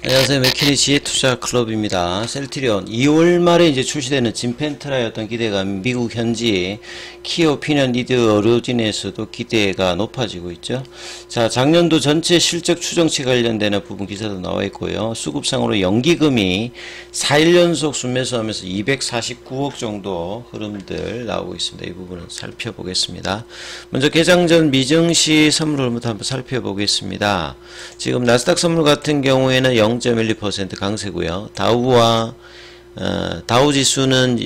안녕하세요. 맥키니치 투자 클럽입니다. 셀트리온 2월 말에 이제 출시되는 진펜트라의 어떤 기대감, 미국 현지 키오피니언 리드 어로진에서도 기대가 높아지고 있죠. 자, 작년도 전체 실적 추정치 관련되는 부분 기사도 나와 있고요. 수급상으로 연기금이 4일 연속 순매수하면서 249억 정도 흐름들 나오고 있습니다. 이 부분은 살펴보겠습니다. 먼저 개장 전 미증시 선물부터 한번 살펴보겠습니다. 지금 나스닥 선물 같은 경우에는 0.12% 강세고요. 다우 지수는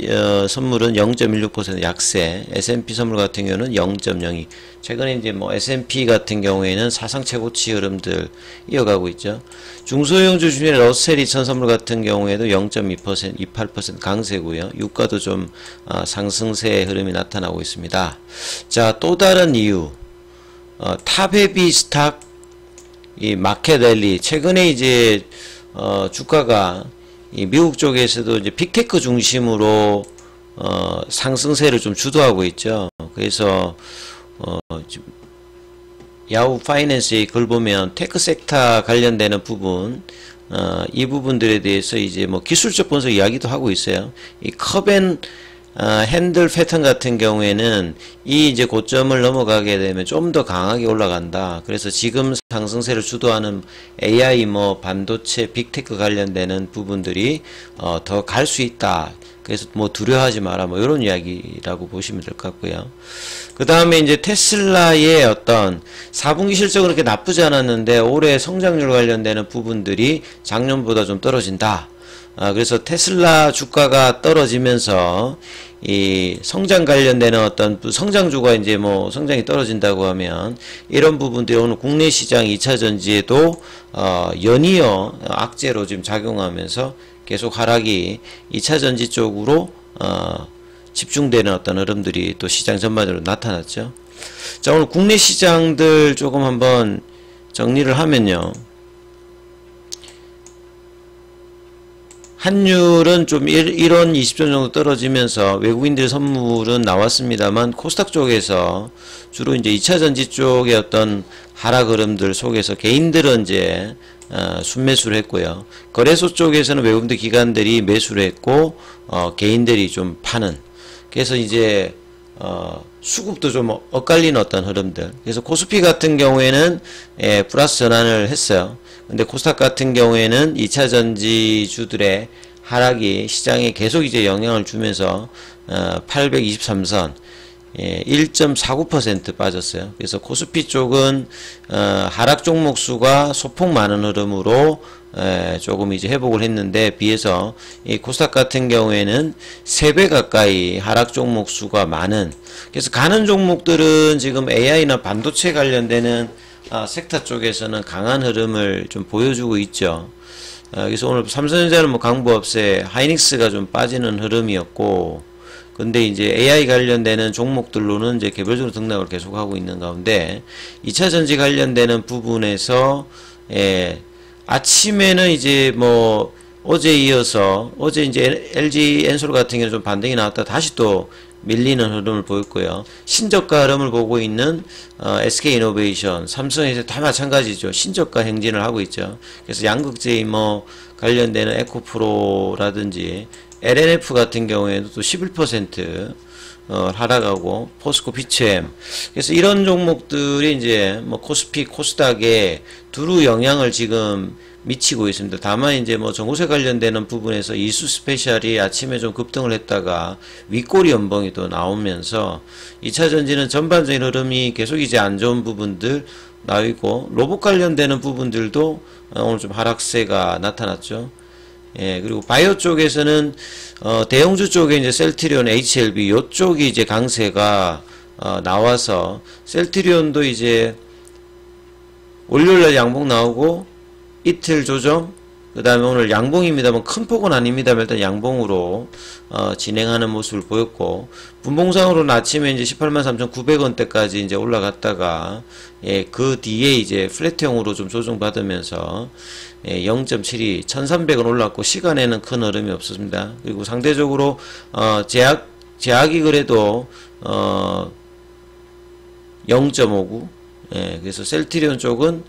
선물은 0.16% 약세. S&P 선물 같은 경우는 0.02. 최근에 이제 뭐 S&P 같은 경우에는 사상 최고치 흐름들 이어가고 있죠. 중소형주 중에 러셀 2000 선물 같은 경우에도 0.2%, 28% 강세고요. 유가도 좀 상승세 흐름이 나타나고 있습니다. 자, 또 다른 이유. 탑헤비 스탁 이 마켓랠리 최근에 이제 주가가 이 미국 쪽에서도 이제 빅테크 중심으로 상승세를 좀 주도하고 있죠. 그래서 야후 파이낸스의 글 보면 테크 섹터 관련되는 부분 이 부분들에 대해서 이제 뭐 기술적 분석 이야기도 하고 있어요. 이 컵앤 핸들 패턴 같은 경우에는 이 이제 고점을 넘어가게 되면 좀 더 강하게 올라간다. 그래서 지금 상승세를 주도하는 AI 뭐 반도체 빅테크 관련되는 부분들이 더 갈 수 있다. 그래서 뭐 두려워하지 마라. 뭐 이런 이야기라고 보시면 될 것 같고요. 그 다음에 이제 테슬라의 어떤 4분기 실적은 그렇게 나쁘지 않았는데 올해 성장률 관련되는 부분들이 작년보다 좀 떨어진다. 그래서 테슬라 주가가 떨어지면서 이 성장 관련되는 어떤 성장주가 이제 뭐 성장이 떨어진다고 하면 이런 부분들이 오늘 국내 시장 2차 전지에도 연이어 악재로 지금 작용하면서 계속 하락이 2차 전지 쪽으로 집중되는 어떤 흐름들이 또 시장 전반적으로 나타났죠. 자, 오늘 국내 시장들 조금 한번 정리를 하면요. 환율은 좀 1원 20전 정도 떨어지면서 외국인들 선물은 나왔습니다만 코스닥 쪽에서 주로 이제 2차 전지 쪽의 어떤 하락 흐름들 속에서 개인들은 이제 순매수를 했고요. 거래소 쪽에서는 외국인들 기관들이 매수를 했고 개인들이 좀 파는. 그래서 이제 수급도 좀 엇갈리는 어떤 흐름들. 그래서 코스피 같은 경우에는 플러스 전환을 했어요. 근데 코스닥 같은 경우에는 2차 전지주들의 하락이 시장에 계속 이제 영향을 주면서 823선 1.49% 빠졌어요. 그래서 코스피 쪽은 하락 종목 수가 소폭 많은 흐름으로 조금 이제 회복을 했는데 비해서 이 코스닥 같은 경우에는 3배 가까이 하락 종목 수가 많은. 그래서 가는 종목들은 지금 AI나 반도체 관련되는 섹터 쪽에서는 강한 흐름을 좀 보여주고 있죠. 그래서 오늘 삼성전자는 뭐 강보업세, 하이닉스가 좀 빠지는 흐름이었고, 근데 이제 AI 관련되는 종목들로는 이제 개별적으로 등락을 계속하고 있는 가운데 2차 전지 관련되는 부분에서 아침에는 이제 뭐 어제 이어서 어제 이제 LG 엔솔 같은 경우는 좀 반등이 나왔다 다시 또 밀리는 흐름을 보였고요. 신저가 흐름을 보고 있는 SK이노베이션, 삼성에서 다 마찬가지죠. 신저가 행진을 하고 있죠. 그래서 양극재의 뭐 관련되는 에코프로라든지 LNF 같은 경우에도 또 11% 하락하고 포스코 피츠엠. 그래서 이런 종목들이 이제 뭐 코스피, 코스닥에 두루 영향을 지금 미치고 있습니다. 다만 이제 뭐 정보세 관련되는 부분에서 이수 스페셜이 아침에 좀 급등을 했다가 윗꼬리 연봉이 또 나오면서 2차 전지는 전반적인 흐름이 계속 이제 안 좋은 부분들 나오고 로봇 관련되는 부분들도 오늘 좀 하락세가 나타났죠. 그리고 바이오 쪽에서는 대형주 쪽에 이제 셀트리온, HLB 요쪽이 이제 강세가 나와서 셀트리온도 이제 월요일날 양봉 나오고 이틀 조정, 그 다음에 오늘 양봉입니다만 큰 폭은 아닙니다만 일단 양봉으로 진행하는 모습을 보였고, 분봉상으로는 아침에 이제 183,900원대까지 이제 올라갔다가 그 뒤에 이제 플랫형으로 좀 조정받으면서 0.72 1300원 올랐고 시간에는 큰 흐름이 없었습니다. 그리고 상대적으로 제약이 그래도 0.59 그래서 셀트리온 쪽은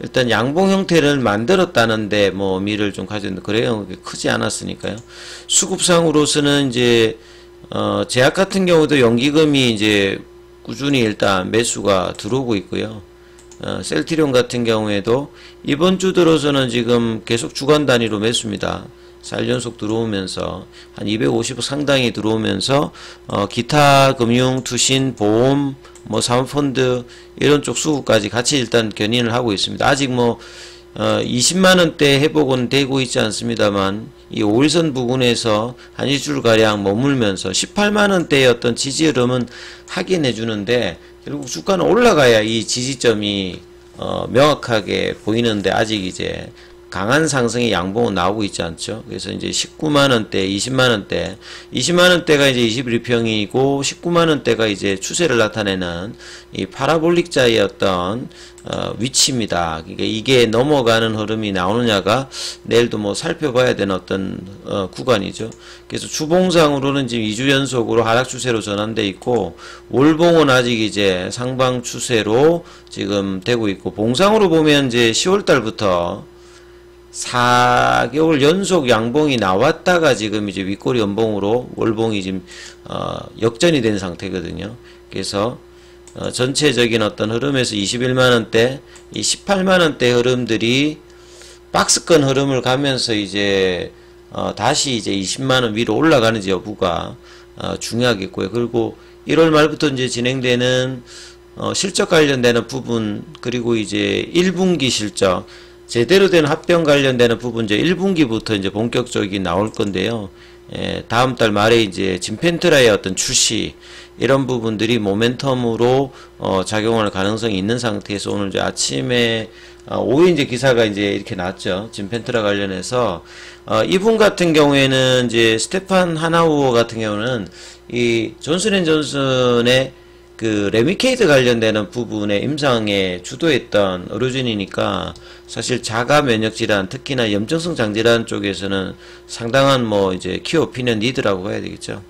일단 양봉 형태를 만들었다는데 뭐 의미를 좀 가졌는데 그래요. 크지 않았으니까요. 수급상으로서는 이제 제약 같은 경우도 연기금이 이제 꾸준히 일단 매수가 들어오고 있고요. 셀트리온 같은 경우에도 이번 주 들어서는 지금 계속 주간 단위로 매수입니다. 4일 연속 들어오면서 한 250억 상당히 들어오면서 기타 금융, 투신, 보험, 뭐 사모펀드 이런 쪽 수급까지 같이 일단 견인을 하고 있습니다. 아직 뭐 20만원대 회복은 되고 있지 않습니다만 이 5일선 부근에서 한 일주일가량 머물면서 18만원대의 어떤 지지 흐름은 확인해 주는데 결국 주가는 올라가야 이 지지점이 명확하게 보이는데 아직 이제 강한 상승의 양봉은 나오고 있지 않죠. 그래서 이제 19만원대, 20만원대, 20만원대가 이제 21평이고 19만원대가 이제 추세를 나타내는 이 파라볼릭자의 어떤 위치입니다. 그러니까 이게 넘어가는 흐름이 나오느냐가 내일도 뭐 살펴봐야 되는 어떤 구간이죠. 그래서 주봉상으로는 지금 2주 연속으로 하락 추세로 전환돼 있고 월봉은 아직 이제 상방 추세로 지금 되고 있고 봉상으로 보면 이제 10월 달부터 4개월 연속 양봉이 나왔다가 지금 이제 윗꼬리 연봉으로 월봉이 지금 역전이 된 상태거든요. 그래서 전체적인 어떤 흐름에서 21만원대, 이 18만원대 흐름들이 박스권 흐름을 가면서 이제 다시 이제 20만원 위로 올라가는지 여부가 중요하겠고요. 그리고 1월 말부터 이제 진행되는 실적 관련되는 부분, 그리고 이제 1분기 실적 제대로 된 합병 관련되는 부분 이제 1분기부터 이제 본격적인 나올 건데요. 다음 달 말에 이제 진펜트라의 어떤 출시 이런 부분들이 모멘텀으로 작용할 가능성이 있는 상태에서 오늘 이제 아침에 오후에 이제 기사가 이제 이렇게 났죠. 진펜트라 관련해서 이분 같은 경우에는 이제 스테판 하나우어 같은 경우는 이 존슨앤존슨의 그 레미케이드 관련되는 부분의 임상에 주도했던 의료진이니까 사실 자가 면역 질환, 특히나 염증성 장질환 쪽에서는 상당한 뭐 이제 키오피니언 리드라고 해야 되겠죠.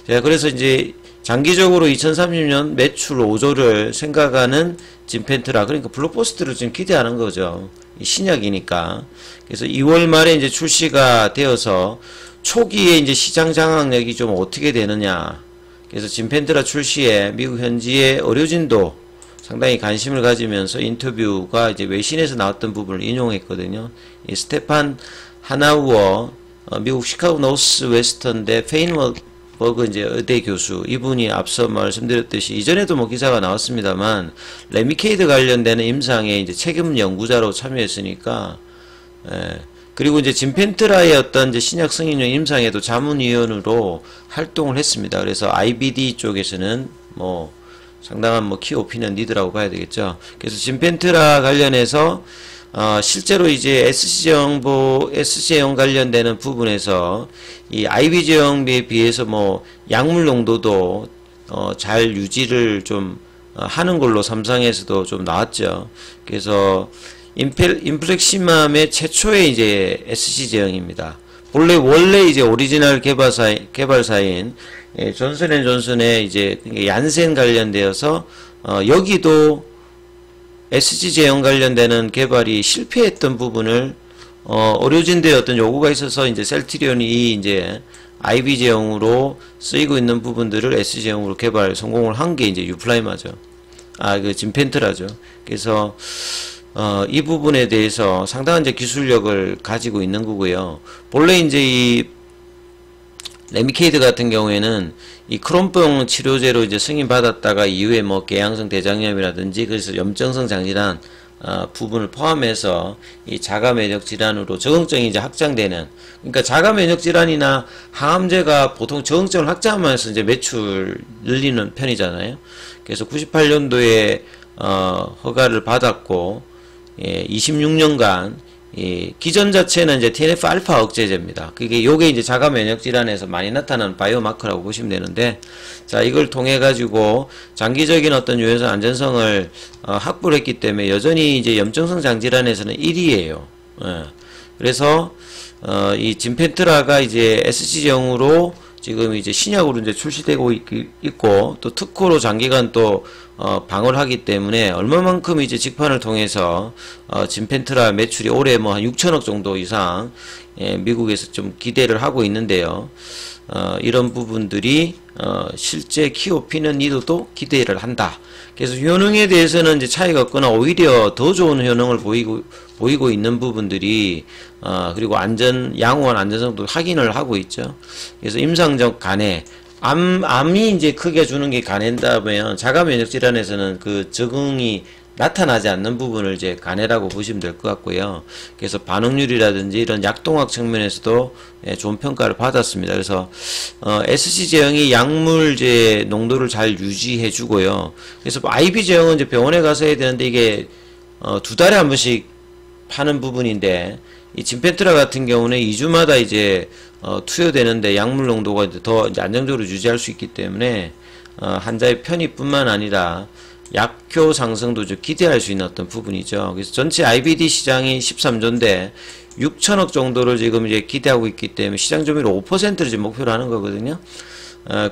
자, 그래서 이제 장기적으로 2030년 매출 5조를 생각하는 진펜트라, 그러니까 블록버스터를 지금 기대하는 거죠. 이 신약이니까. 그래서 2월 말에 이제 출시가 되어서 초기에 이제 시장 장악력이 좀 어떻게 되느냐. 그래서 진펜트라 출시에 미국 현지의 의료진도 상당히 관심을 가지면서 인터뷰가 이제 외신에서 나왔던 부분을 인용했거든요. 이 스테판 하나우어 미국 시카고 노스 웨스턴대 페인버그 이제 의대 교수, 이분이 앞서 말씀드렸듯이 이전에도 뭐 기사가 나왔습니다만 레미케이드 관련되는 임상에 이제 책임 연구자로 참여했으니까 그리고 이제 진펜트라의 어떤 이제 신약 승인용 임상에도 자문위원으로 활동을 했습니다. 그래서 IBD 쪽에서는 뭐 상당한 뭐 키오피니언 리드라고 봐야 되겠죠. 그래서 진펜트라 관련해서 실제로 이제 SC제형 관련되는 부분에서 이 IB제형에 비해서 뭐 약물 농도도 잘 유지를 좀 하는 걸로 삼상에서도 좀 나왔죠. 그래서 인플렉시맘의 최초의 이제 SC 제형입니다. 원래 이제 오리지널 개발사인 존슨앤존슨의 이제 얀센 관련되어서 여기도 SC 제형 관련되는 개발이 실패했던 부분을 의료진들의 어떤 요구가 있어서 이제 셀트리온이 이제 IB 제형으로 쓰이고 있는 부분들을 SC 제형으로 개발 성공을 한 게 이제 유플라이마죠. 그 진펜트라죠. 그래서 이 부분에 대해서 상당한 이제 기술력을 가지고 있는 거고요. 본래 이제 이 레미케이드 같은 경우에는 이 크론병 치료제로 이제 승인받았다가 이후에 뭐 개양성 대장염이라든지 그래서 염증성 장질환 부분을 포함해서 이 자가 면역 질환으로 적응증이 이제 확장되는, 그러니까 자가 면역 질환이나 항암제가 보통 적응증을 확장하면서 이제 매출 늘리는 편이잖아요. 그래서 98년도에 허가를 받았고 26년간 기전 자체는 이제 TNF 알파 억제제입니다. 요게 이제 자가 면역 질환에서 많이 나타나는 바이오마커라고 보시면 되는데, 자, 이걸 통해 가지고 장기적인 어떤 유해성 안전성을 확보를 했기 때문에 여전히 이제 염증성 장질환에서는 1위예요. 그래서 이 진펜트라가 이제 SC제형으로 지금 이제 신약으로 이제 출시되고 있고 또 특허로 장기간 또 방어를 하기 때문에 얼마만큼 이제 직판을 통해서 진펜트라 매출이 올해 뭐 한 6천억 정도 이상 미국에서 좀 기대를 하고 있는데요. 이런 부분들이 실제 키오피는 니드도 기대를 한다. 그래서 효능에 대해서는 이제 차이가 없거나 오히려 더 좋은 효능을 보이고 있는 부분들이 그리고 양호한 안전성도 확인을 하고 있죠. 그래서 임상적 간에 암이 이제 크게 주는 게 간해인다면 자가 면역 질환에서는 그 적응이 나타나지 않는 부분을 이제 간해라고 보시면 될 것 같고요. 그래서 반응률이라든지 이런 약동학 측면에서도 좋은 평가를 받았습니다. 그래서 SC 제형이 약물제 농도를 잘 유지해 주고요. 그래서 IV 제형은 이제 병원에 가서 해야 되는데 이게 2달에 한 번씩 파는 부분인데 이 진펜트라 같은 경우는 2주마다 이제 투여되는데 약물 농도가 이제 더 이제 안정적으로 유지할 수 있기 때문에 환자의 편의뿐만 아니라 약효 상승도 좀 기대할 수 있는 어떤 부분이죠. 그래서 전체 IBD 시장이 13조인데 6천억 정도를 지금 이제 기대하고 있기 때문에 시장 점유율 5%를 지금 목표로 하는 거거든요.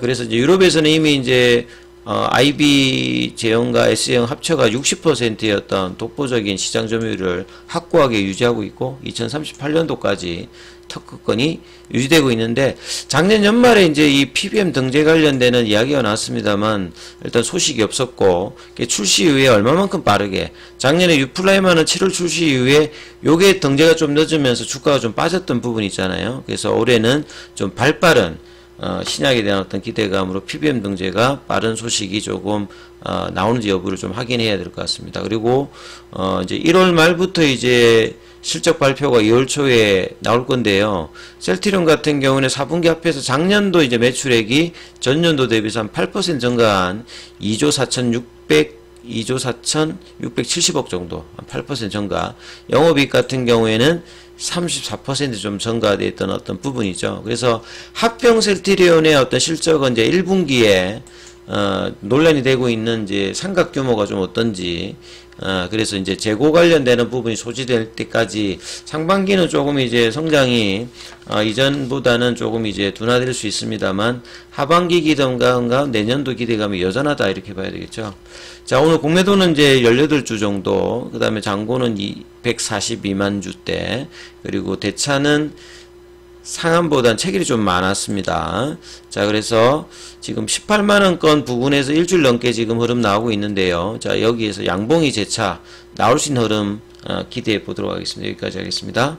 그래서 이제 유럽에서는 이미 이제 IB 제형과 S 제형 합쳐가 60%였던 독보적인 시장 점유율을 확고하게 유지하고 있고 2038년도까지 특허권이 유지되고 있는데 작년 연말에 이제 이 PBM 등재 관련되는 이야기가 나왔습니다만 일단 소식이 없었고 출시 이후에 얼마만큼 빠르게 작년에 유플라이마는 7월 출시 이후에 요게 등재가 좀 늦으면서 주가가 좀 빠졌던 부분이 있잖아요. 그래서 올해는 좀 발빠른 신약에 대한 어떤 기대감으로 PBM 등재가 빠른 소식이 조금 나오는지 여부를 좀 확인해야 될 것 같습니다. 그리고 이제 1월 말부터 이제 실적 발표가 2월 초에 나올 건데요. 셀트리온 같은 경우는 4분기 합해서 작년도 이제 매출액이 전년도 대비해서 한 8% 증가한 2조 4,670억 정도, 8% 증가. 영업이익 같은 경우에는 34% 좀 증가되어 있던 어떤 부분이죠. 그래서 합병 셀트리온의 어떤 실적은 이제 1분기에 논란이 되고 있는 이제 삼각 규모가 좀 어떤지 그래서 이제 재고 관련되는 부분이 소지될 때까지 상반기는 조금 이제 성장이 이전보다는 조금 이제 둔화될 수 있습니다만 하반기 기대감과 내년도 기대감이 여전하다 이렇게 봐야 되겠죠. 자, 오늘 공매도는 이제 18주 정도, 그 다음에 잔고는 242만 주대, 그리고 대차는 상한보단 체결이 좀 많았습니다. 자, 그래서 지금 18만원권 부근에서 일주일 넘게 지금 흐름 나오고 있는데요. 자, 여기에서 양봉이 재차 나올 수 있는 흐름 기대해 보도록 하겠습니다. 여기까지 하겠습니다.